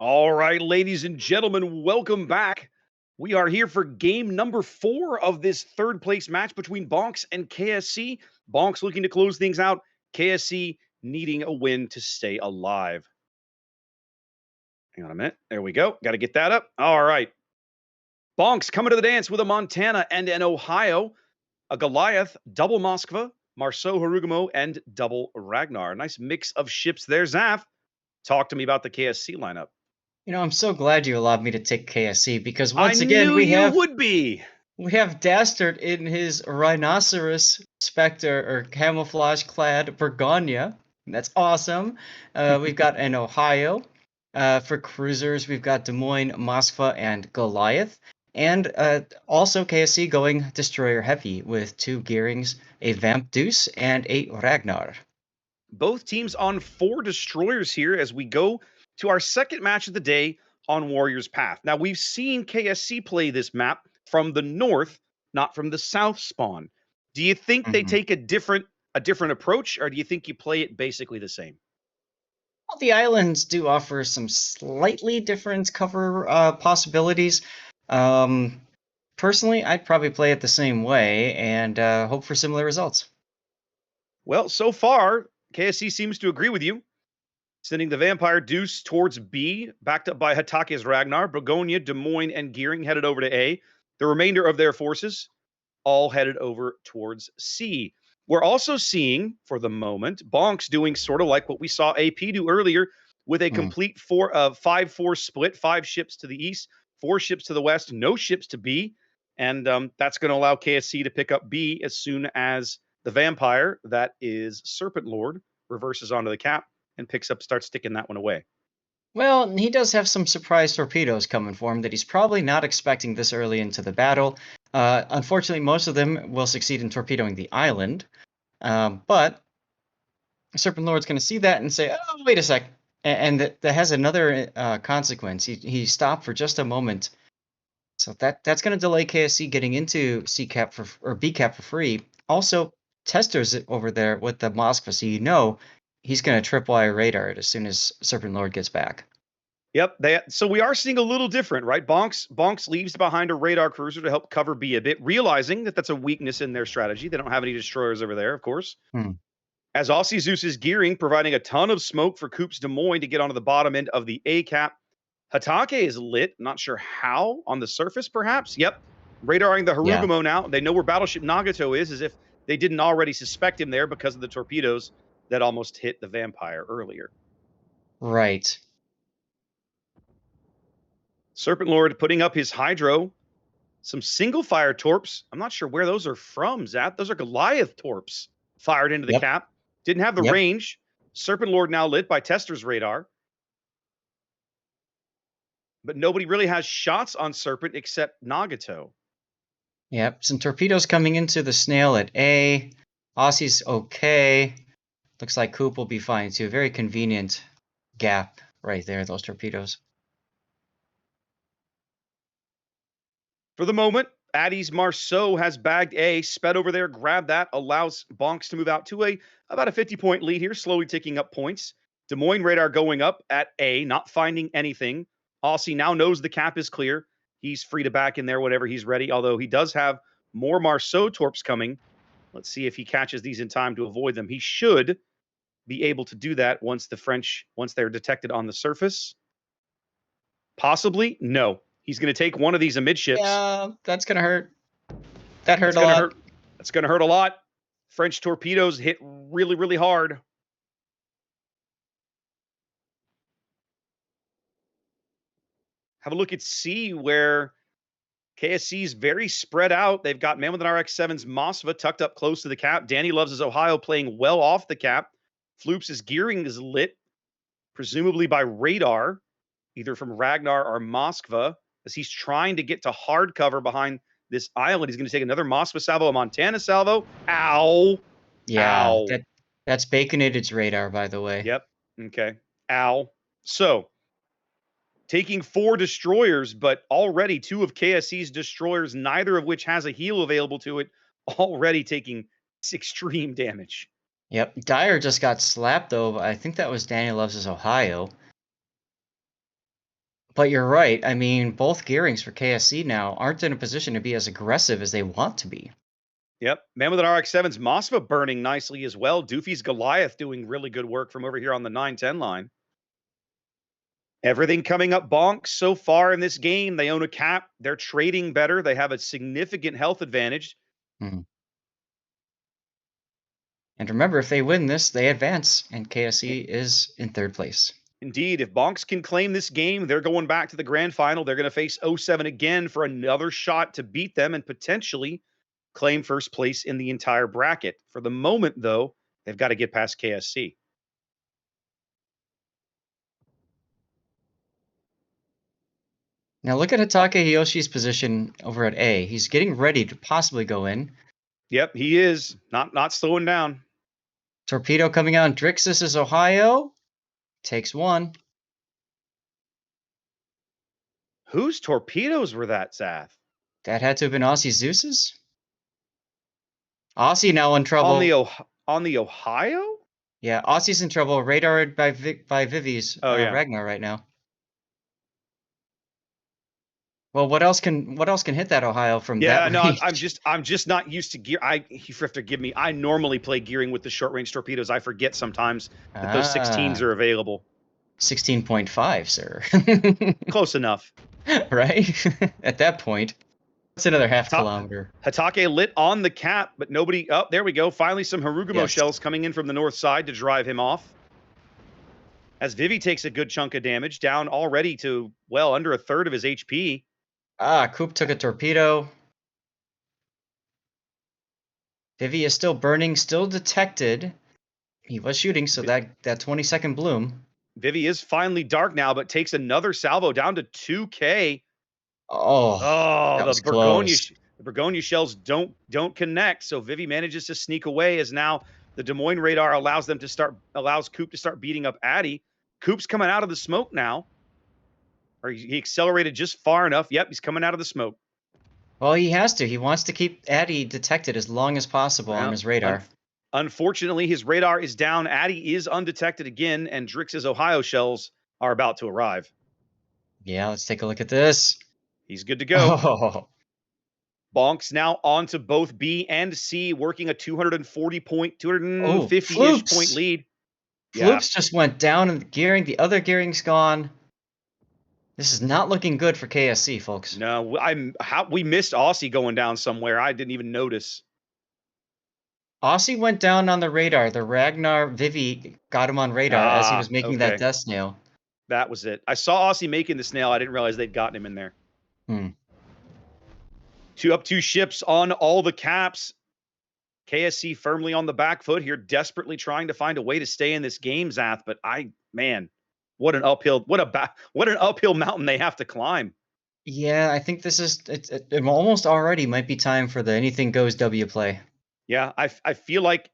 All right, ladies and gentlemen, welcome back. We are here for game number 4 of this third place match between BONKS and KSC. BONKS looking to close things out, KSC needing a win to stay alive. Hang on a minute. There we go. Got to get that up. All right. BONKS coming to the dance with a Montana and an Ohio, a Goliath, double Moskva, Marceau Harugamo, and double Ragnar. Nice mix of ships there. Zaf, talk to me about the KSC lineup. I'm so glad you allowed me to take KSC because I once again knew you would be. we have Dastard in his rhinoceros specter or camouflage clad Bergonia. That's awesome. We've got an Ohio. For cruisers, we've got Des Moines, Moskva, and Goliath. And also KSC going Destroyer Heavy with 2 Gearings, a Vamp Deuce, and a Ragnar. Both teams on 4 destroyers here as we go to our second match of the day on Warriors Path. Now, we've seen KSC play this map from the north, not from the south spawn. Do you think they take a different approach, or do you think you play it basically the same? Well, the islands do offer some slightly different cover possibilities. Personally, I'd probably play it the same way and hope for similar results. Well, so far, KSC seems to agree with you. Sending the Vampire Deuce towards B, backed up by Hatake's Ragnar, Begonia, Des Moines, and Gearing headed over to A. The remainder of their forces all headed over towards C. We're also seeing, for the moment, BONKS doing sort of like what we saw AP do earlier with a complete 5-4 split, 5 ships to the east, 4 ships to the west, no ships to B. And that's going to allow KSC to pick up B as soon as the Vampire, that is Serpent Lord, reverses onto the cap and starts sticking that one away. Well, he does have some surprise torpedoes coming for him that he's probably not expecting this early into the battle. Unfortunately, most of them will succeed in torpedoing the island. But Serpent Lord's going to see that and say, oh, wait a sec. And that has another consequence. He stopped for just a moment. So that's going to delay KSC getting into C cap or B cap for free. Also, Tester's over there with the Moskva, so he's going to tripwire radar it as soon as Serpent Lord gets back. Yep. So we are seeing a little different, right? BONKS leaves behind a radar cruiser to help cover B a bit, realizing that that's a weakness in their strategy. They don't have any destroyers over there, of course. As Aussie Zeus is gearing, providing a ton of smoke for Coops Des Moines to get onto the bottom end of the A cap. Hatake is lit. Not sure how. On the surface, perhaps? Yep. Radaring the Harugamo now. They know where Battleship Nagato is, as if they didn't already suspect him there because of the torpedoes that almost hit the Vampire earlier. Right. Serpent Lord putting up his Hydro. Some single fire torps. I'm not sure where those are from, Zap. Those are Goliath torps fired into the cap. Didn't have the range. Serpent Lord now lit by Tester's radar. But nobody really has shots on Serpent except Nagato. Yep, some torpedoes coming into the snail at A. Aussie's okay. Looks like Coop will be fine too. Very convenient gap right there, those torpedoes. For the moment, Addie's Marceau has bagged A, sped over there, grabbed that, allows BONKS to move out to about a 50-point lead here, slowly ticking up points. Des Moines radar going up at A, not finding anything. Aussie now knows the cap is clear. He's free to back in there whenever he's ready, although he does have more Marceau torps coming. Let's see if he catches these in time to avoid them. He should be able to do that once they're detected on the surface. Possibly? No. He's going to take one of these amidships. Yeah, that's going to hurt. That hurt a lot. That's going to hurt a lot. French torpedoes hit really, really hard. Have a look at C, where KSC is very spread out. They've got Man with an RX-7's Moskva tucked up close to the cap. Danny Loves his Ohio playing well off the cap. Floops' gearing is lit, presumably by radar, either from Ragnar or Moskva, as he's trying to get to hard cover behind this island. He's going to take another Moskva salvo, a Montana salvo. Ow. Yeah, Ow. that's Baconated's radar, by the way. Yep. Okay. Ow. So, taking 4 destroyers, but already 2 of KSC's destroyers, neither of which has a heal available to it, already taking extreme damage. Yep. Dyer just got slapped, though. I think that was Danny Loves his Ohio. But you're right. I mean, both gearings for KSC now aren't in a position to be as aggressive as they want to be. Yep. Man with an RX-7's Mosfa burning nicely as well. Doofy's Goliath doing really good work from over here on the 9-10 line. Everything coming up bonks so far in this game. They own a cap. They're trading better. They have a significant health advantage. Mhm. And remember, if they win this, they advance, and KSC is in third place. Indeed, if bonks can claim this game, they're going back to the grand final. They're going to face 07 again for another shot to beat them and potentially claim first place in the entire bracket. For the moment, though, they've got to get past KSC. Now look at Hatake Hiyoshi's position over at A. He's getting ready to possibly go in. Yep, he is not slowing down. Torpedo coming out. Drixus is Ohio. Takes one. Whose torpedoes were that, Zath? That had to have been Aussie Zeus's. Aussie now in trouble. On the Ohio? Yeah, Aussie's in trouble. Radared by Vivi's Ragnar right now. Well, what else can hit that Ohio from that range? I'm just not used to gear. You have to give me. I normally play gearing with the short range torpedoes. I forget sometimes that those 16s are available. 16.5, sir. Close enough. Right? At that point. It's another half kilometer. Hatake lit on the cap, but nobody. Oh, there we go. Finally, some Harugumo shells coming in from the north side to drive him off. As Vivi takes a good chunk of damage, down already to, well, under a third of his HP. Coop took a torpedo. Vivi is still burning, still detected. He was shooting, so that 20-second bloom. Vivi is finally dark now, but takes another salvo down to 2K. The Begonia shells don't connect, so Vivi manages to sneak away as now the Des Moines radar allows Coop to start beating up Addy. Coop's coming out of the smoke now. Or he accelerated just far enough. Yep, he's coming out of the smoke. Well, he has to. He wants to keep Addy detected as long as possible on his radar. Unfortunately, his radar is down. Addy is undetected again, and Drix's Ohio shells are about to arrive. Yeah, let's take a look at this. He's good to go. Bonks now on to both B and C, working a 250-ish point lead. Floops just went down in the gearing. The other gearing's gone. This is not looking good for KSC, folks. No, we missed Aussie going down somewhere. I didn't even notice. Aussie went down on the radar. The Ragnar Vivi got him on radar as he was making that death snail. That was it. I saw Aussie making the snail. I didn't realize they'd gotten him in there. Two ships on all the caps. KSC firmly on the back foot here, desperately trying to find a way to stay in this game, Zath. But what an uphill mountain they have to climb. Yeah, I think this is it almost already might be time for the anything goes W play. Yeah, I feel like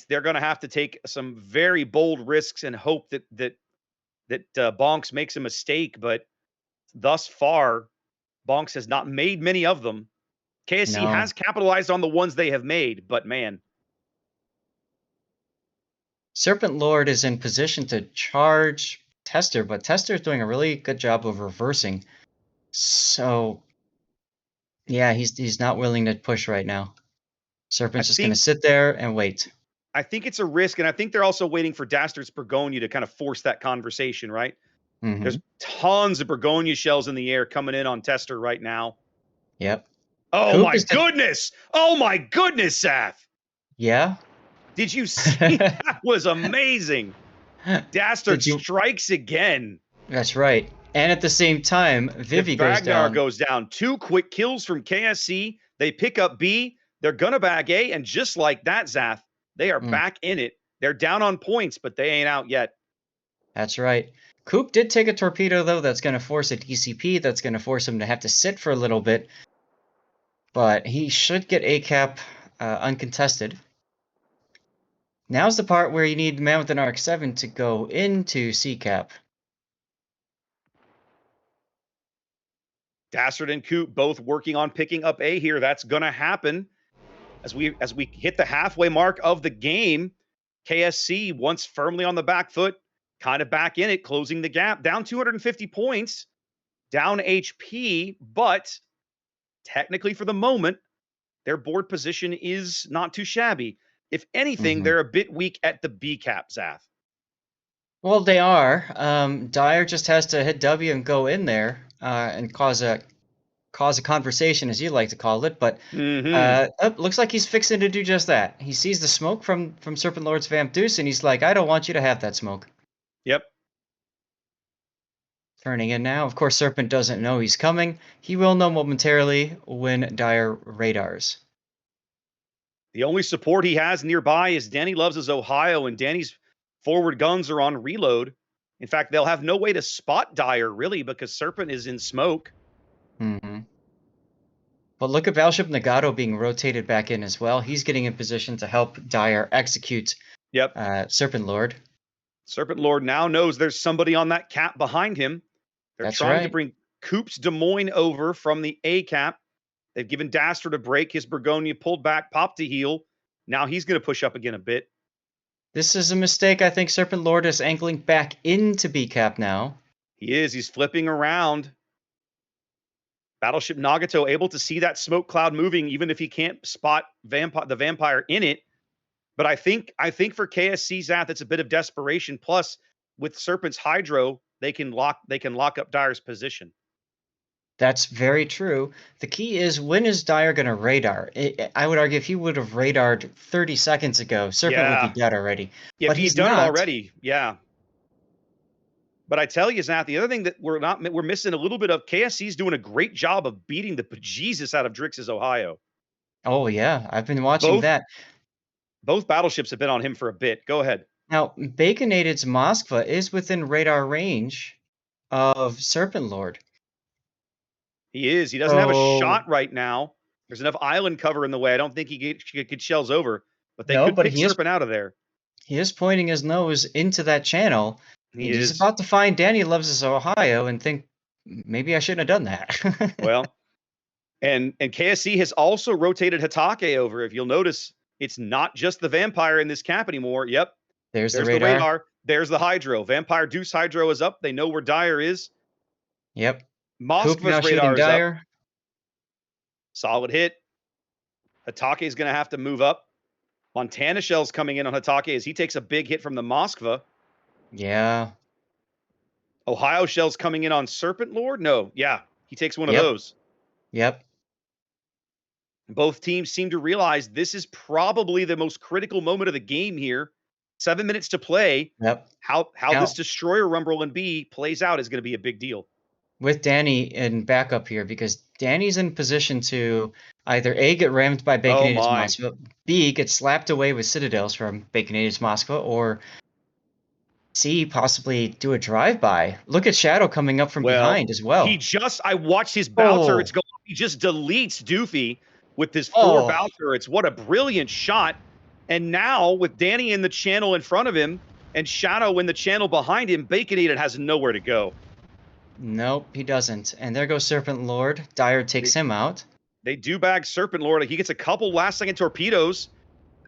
they're going to have to take some very bold risks and hope that Bonks makes a mistake. But thus far, Bonks has not made many of them. KSC has capitalized on the ones they have made, but man. Serpent Lord is in position to charge Tester, but Tester is doing a really good job of reversing. So, yeah, he's not willing to push right now. Serpent's just going to sit there and wait. I think it's a risk, and I think they're also waiting for Dastard's Bergonia to kind of force that conversation, right? Mm-hmm. There's tons of Bergonia shells in the air coming in on Tester right now. Yep. Oh my goodness! Oh my goodness, Seth! Yeah? Did you see? That was amazing. Dastard strikes again. That's right. And at the same time, Vivi goes down. Ragnar goes down. 2 quick kills from KSC. They pick up B. They're going to bag A. And just like that, Zath, they are back in it. They're down on points, but they ain't out yet. That's right. Coop did take a torpedo, though. That's going to force a DCP. That's going to force him to have to sit for a little bit. But he should get A cap uncontested. Now's the part where you need Man with an RX-7 to go into C cap. Dastard and Coop both working on picking up A here. That's going to happen as we hit the halfway mark of the game. KSC, once firmly on the back foot, kind of back in it, closing the gap, down 250 points. down HP, but technically for the moment, their board position is not too shabby. If anything, Mhm. they're a bit weak at the B cap, Zath. Well, they are. Dyer just has to hit W and go in there and cause a conversation, as you like to call it. But Mm-hmm. looks like he's fixing to do just that. He sees the smoke from Serpent Lord's Vamp Deuce, and he's like, "I don't want you to have that smoke." Yep. Turning in now. Of course, Serpent doesn't know he's coming. He will know momentarily when Dyer radars. The only support he has nearby is Danny Loves' Ohio, and Danny's forward guns are on reload. In fact, they'll have no way to spot Dyer, really, because Serpent is in smoke. Hmm. But look at Valship Nagato being rotated back in as well. He's getting in position to help Dyer execute Yep. Serpent Lord. Serpent Lord now knows there's somebody on that cap behind him. They're That's trying to right. bring Coops Des Moines over from the A cap. They've given Dastard a break. His Bergonia pulled back, popped to heal. Now he's going to push up again a bit. This is a mistake. I think Serpent Lord is angling back into B cap now. He is. He's flipping around. Battleship Nagato able to see that smoke cloud moving, even if he can't spot the vampire in it. But I think for KSC Zath, it's a bit of desperation. Plus, with Serpent's Hydro, they can lock up Dyer's position. That's very true. The key is, when is Dyer going to radar? I would argue if he would have radared 30 seconds ago, Serpent would be Yeah. dead already. Yeah, But if he's he's done it not. already, yeah. But I tell you, Zath, the other thing that we're missing a little bit of, KSC's doing a great job of beating the bejesus out of Drix's Ohio. Oh yeah, I've been watching Both that. both battleships have been on him for a bit. Go ahead. Now, Baconated's Moskva is within radar range of Serpent Lord. He is. He doesn't have a So shot right now. There's enough island cover in the way. I don't think he could shells over, but they no, could but pick Serpent out of there. he is pointing his nose into that channel. He And he's is. about to find Danny Loves His Ohio and think, maybe I shouldn't have done that. Well, and KSC has also rotated Hatake over. If you'll notice, it's not just the vampire in this cap anymore. Yep. There's the There's the radar. radar. There's the Hydro. Vampire Deuce Hydro is up. They know where Dyer is. Yep. Coop now Moskva's shooting radar is up. Dyer. Solid hit. Hatake is going to have to move up. Montana Shell's coming in on Hatake as he takes a big hit from the Moskva. Yeah. Ohio Shell's coming in on Serpent Lord. No, yeah, he takes one of Yep. those. Yep. Both teams seem to realize this is probably the most critical moment of the game here. 7 minutes to play. Yep. How Now, this Destroyer Rumble in B plays out is going to be a big deal. with Danny in backup here, because Danny's in position to either A, get rammed by Baconated's my. Moskva, B, get slapped away with Citadels from Baconated's Moskva, or C, possibly do a drive-by. Look at Shadow coming up from behind as well. I watched his bow Oh. turrets go. He just deletes Doofy with his 4 Oh. bow turrets. What a brilliant shot. And now with Danny in the channel in front of him and Shadow in the channel behind him, Baconated has nowhere to go. Nope, he doesn't. And there goes Serpent Lord. Dyer takes him out. They do bag Serpent Lord. He gets a couple last-second torpedoes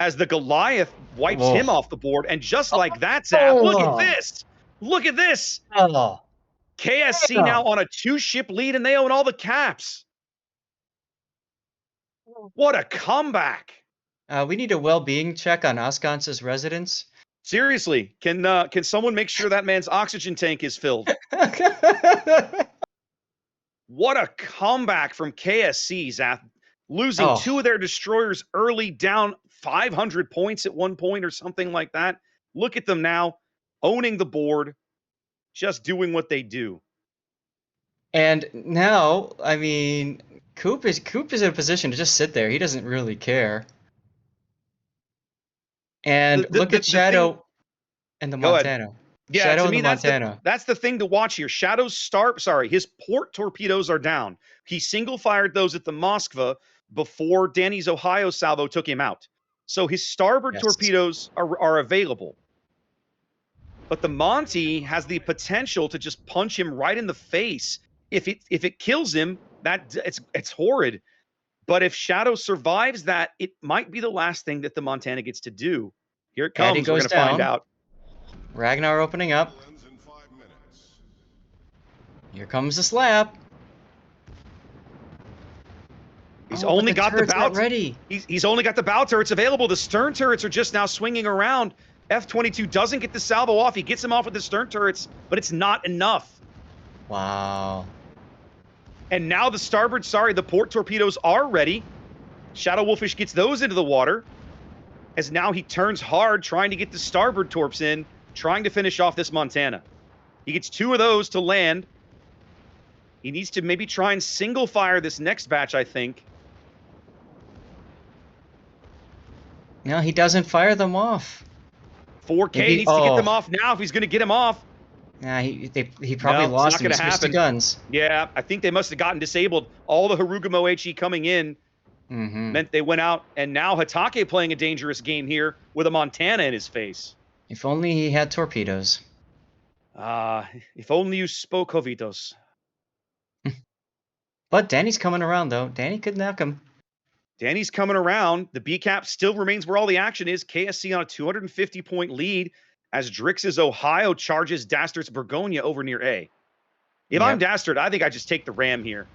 as the Goliath wipes Whoa. him off the board. And just like that, Zap, look at this. Look at this. Oh. KSC now on a 2-ship lead, and they own all the caps. What a comeback. We need a well-being check on Askance's residence. Seriously, can someone make sure that man's oxygen tank is filled? What a comeback from KSC, Zath. Losing 2 of their destroyers early, down 500 points at one point or something like that. Look at them now, owning the board, just doing what they do. And now, I mean, Coop is in a position to just sit there. He doesn't really care. And look at Shadow and the Montana. Yeah, Shadow to and me, the Montana. that's the thing to watch here. Shadow's his port torpedoes are down. He single fired those at the Moskva before Danny's Ohio salvo took him out. So his starboard torpedoes are available. But the Monty has the potential to just punch him right in the face. If it kills him, it's horrid. But if Shadow survives that, it might be the last thing that the Montana gets to do. Here it comes. We're going to find out. Ragnar opening up. Here comes the slap. He's Oh, but only the got the turret's not bow. ready. He's only got the bow turrets available. The stern turrets are just now swinging around. F-22 doesn't get the salvo off. He gets him off with the stern turrets, but it's not enough. Wow. And now the starboard, the port torpedoes are ready. Shadow Wolfish gets those into the water, as now he turns hard, trying to get the starboard torps in, trying to finish off this Montana. He gets 2 of those to land. He needs to maybe try and single fire this next batch, I think. No, he doesn't fire them off. 4K needs to get them off now if he's going to get him off. Nah, he probably No, lost it's not him. going to happen. Guns. Yeah, I think they must have gotten disabled. All the Harugumo HE coming in meant they went out, and now Hatake playing a dangerous game here with a Montana in his face. If only he had torpedoes. If only you spoke Jovitos. But Danny's coming around, though. Danny could knock him. Danny's coming around. The B-cap still remains where all the action is. KSC on a 250-point lead as Drix's Ohio charges Dastard's Bergonia over near A. If I'm Dastard, I think I just take the ram here.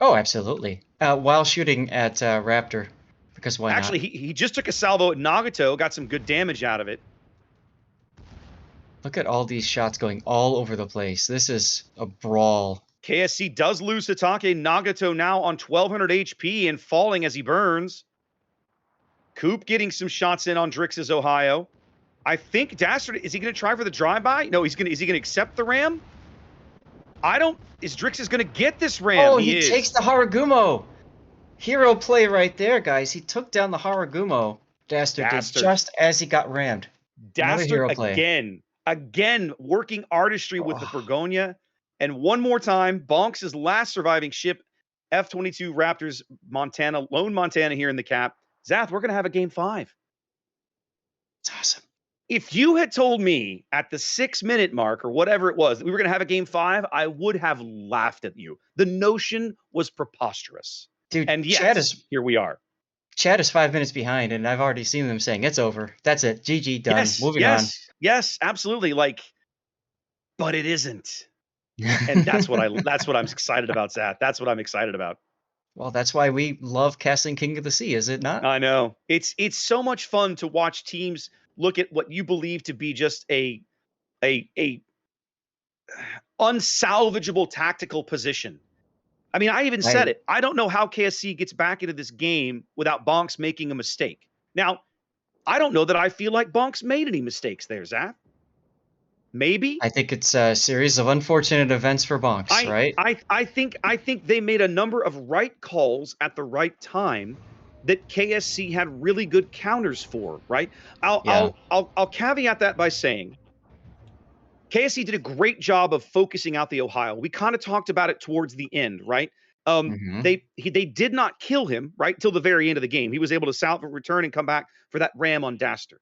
Oh, absolutely. While shooting at Raptor, because why not? Actually, he just took a salvo at Nagato, got some good damage out of it. Look at all these shots going all over the place. This is a brawl. KSC does lose Hatake. Nagato now on 1,200 HP and falling as he burns. Coop getting some shots in on Drix's Ohio. I think Dastard, is he going to try for the drive-by? No, is he going to accept the ram? Drix is going to get this ram. Oh, he takes the Haragumo. Hero play right there, guys. He took down the Haragumo. Dastard did just as he got rammed. Dastard again working artistry with the Bergonia. And one more time, BONKS' last surviving ship, F-22 Raptors lone Montana here in the cap. Zath, we're going to have a game 5. It's awesome. If you had told me at the 6-minute mark or whatever it was that we were going to have a game 5, I would have laughed at you. The notion was preposterous. Dude, and yes, here we are. Chad is 5 minutes behind, and I've already seen them saying, it's over. That's it. GG, done. Moving on. Yes, absolutely. But it isn't. And that's what I'm excited about, Zath. That's what I'm excited about. Well, that's why we love casting King of the Sea, is it not? I know. It's so much fun to watch teams look at what you believe to be just a unsalvageable tactical position. I mean, I even said it. I don't know how KSC gets back into this game without BONKS making a mistake. Now, I don't know that I feel like BONKS made any mistakes there, Zath. Maybe. I think it's a series of unfortunate events for BONKS, right? I think they made a number of right calls at the right time that KSC had really good counters for, right? I'll caveat that by saying KSC did a great job of focusing out the Ohio. We kind of talked about it towards the end, right? They did not kill him right till the very end of the game. He was able to salve and return and come back for that ram on Dastard.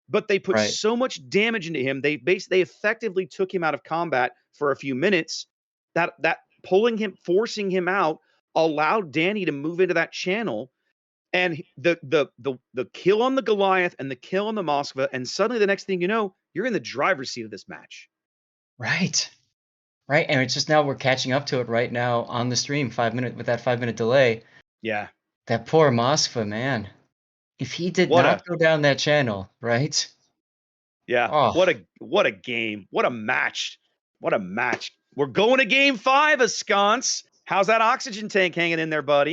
But they put so much damage into him. They effectively took him out of combat for a few minutes. That pulling him, forcing him out, allowed Danny to move into that channel. And the kill on the Goliath and the kill on the Moskva, and suddenly the next thing you know, you're in the driver's seat of this match. Right. And it's just now we're catching up to it right now on the stream, with that 5-minute delay. Yeah. That poor Moskva, man. If he did not go down that channel, right? Yeah. Oh. What a game. What a match. What a match. We're going to game 5, Ascance. How's that oxygen tank hanging in there, buddy?